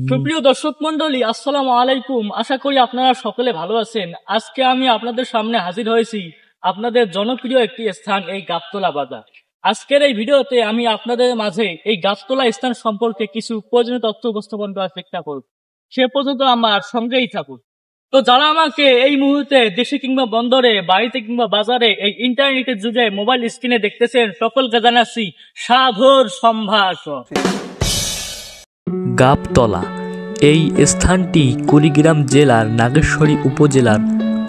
সুপ্রিয় দর্শক মন্ডলী, আসসালামু আলাইকুম। আশা করি আপনারা সকলে ভালো আছেন। আজকে আমি আপনাদের সামনে হাজির হয়েছি আপনাদের জনপ্রিয় একটি স্থান, এই গাবতলা বাজার। আজকের এই ভিডিওতে আমি আপনাদের মাঝে এই গাবতলা স্থান সম্পর্কে কিছু প্রয়োজনীয় তথ্য উপস্থাপন করার চেষ্টা করব। সে পর্যন্ত আমার সঙ্গেই থাকুন। তো যারা আমাকে এই মুহূর্তে দেশে কিংবা বন্দরে, বাড়িতে কিংবা বাজারে, এই ইন্টারনেটের যুগে মোবাইল স্ক্রিনে দেখতেছেন, সকলকে জানাচ্ছি সাধুর সম্ভাষণ। গাবতলা এই স্থানটি কুড়িগ্রাম জেলার নাগেশ্বরী উপজেলার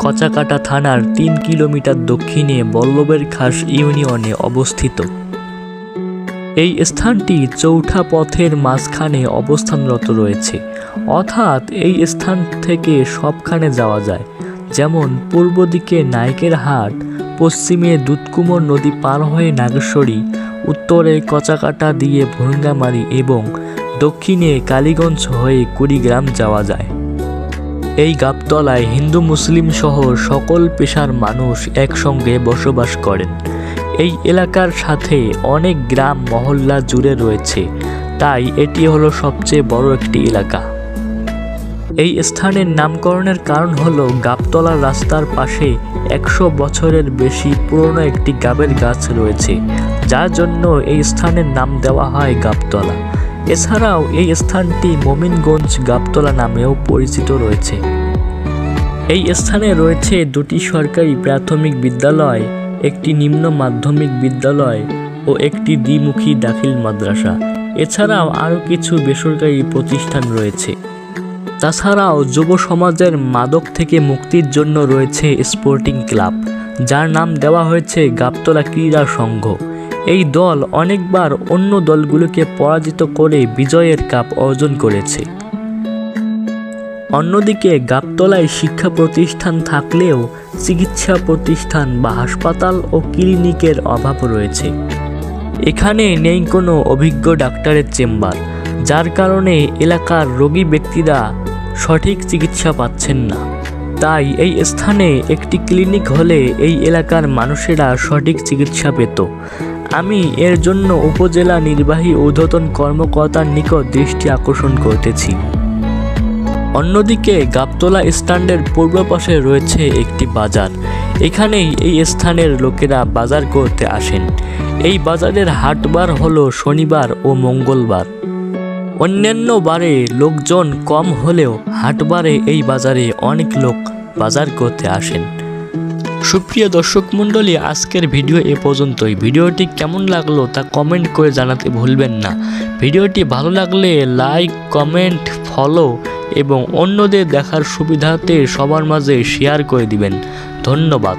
কচাকাটা থানার ৩ কিলোমিটার দক্ষিণে বল্লভের খাস ইউনিয়নে অবস্থিত। এই স্থানটি চৌঠা পথের মাঝখানে অবস্থানরত রয়েছে, অর্থাৎ এই স্থান থেকে সবখানে যাওয়া যায়। যেমন পূর্ব দিকে নায়কের হাট, পশ্চিমে দুধকুমর নদী পার হয়ে নাগেশ্বরী, উত্তরে কচাকাটা দিয়ে ভুরুঙ্গামারি এবং দক্ষিণে কালীগঞ্জ হয়ে কুড়িগ্রাম যাওয়া যায়। এই গাবতলায় হিন্দু মুসলিম সহ সকল পেশার মানুষ একসঙ্গে বসবাস করেন। এই এলাকার সাথে অনেক গ্রাম মহল্লা জুড়ে রয়েছে, তাই এটি হলো সবচেয়ে বড় একটি এলাকা। এই স্থানের নামকরণের কারণ হলো গাবতলার রাস্তার পাশে 100 বছরের বেশি পুরনো একটি গাবের গাছ রয়েছে, যার জন্য এই স্থানের নাম দেওয়া হয় গাবতলা। এছাড়াও এই স্থানটি মমিনগঞ্জ গাবতলা নামেও পরিচিত রয়েছে। এই স্থানে রয়েছে 2টি সরকারি প্রাথমিক বিদ্যালয়, একটি নিম্ন মাধ্যমিক বিদ্যালয় ও একটি দ্বিমুখী দাখিল মাদ্রাসা। এছাড়াও আরও কিছু বেসরকারি প্রতিষ্ঠান রয়েছে। তাছাড়াও যুব সমাজের মাদক থেকে মুক্তির জন্য রয়েছে স্পোর্টিং ক্লাব, যার নাম দেওয়া হয়েছে গাবতলা ক্রীড়া সংঘ। এই দল অনেকবার অন্য দলগুলোকে পরাজিত করে বিজয়ের কাপ অর্জন করেছে। অন্যদিকে গাবতলায় শিক্ষা প্রতিষ্ঠান থাকলেও চিকিৎসা প্রতিষ্ঠান বা হাসপাতাল ও ক্লিনিকের অভাব রয়েছে। এখানে নেই কোনো অভিজ্ঞ ডাক্তারের চেম্বার, যার কারণে এলাকার রোগী ব্যক্তিরা সঠিক চিকিৎসা পাচ্ছেন না। তাই এই স্থানে একটি ক্লিনিক হলে এই এলাকার মানুষেরা সঠিক চিকিৎসা পেত। আমি এর জন্য উপজেলা নির্বাহী ঊর্ধ্বতন কর্মকর্তার নিকট দৃষ্টি আকর্ষণ করতেছি। অন্যদিকে গাবতলা স্ট্যান্ডের পূর্ব পাশে রয়েছে একটি বাজার। এখানেই এই স্থানের লোকেরা বাজার করতে আসেন। এই বাজারের হাটবার হলো শনিবার ও মঙ্গলবার। অন্যান্য বারে লোকজন কম হলেও হাটবারে এই বাজারে অনেক লোক বাজার করতে আসেন। সুপ্রিয় দর্শক মণ্ডলী, আজকের ভিডিও এ পর্যন্তই। ভিডিওটি কেমন লাগলো তা কমেন্ট করে জানাতে ভুলবেন না। ভিডিওটি ভালো লাগলে লাইক, কমেন্ট, ফলো এবং অন্যদের দেখার সুবিধাতে সবার মাঝে শেয়ার করে দিবেন। ধন্যবাদ।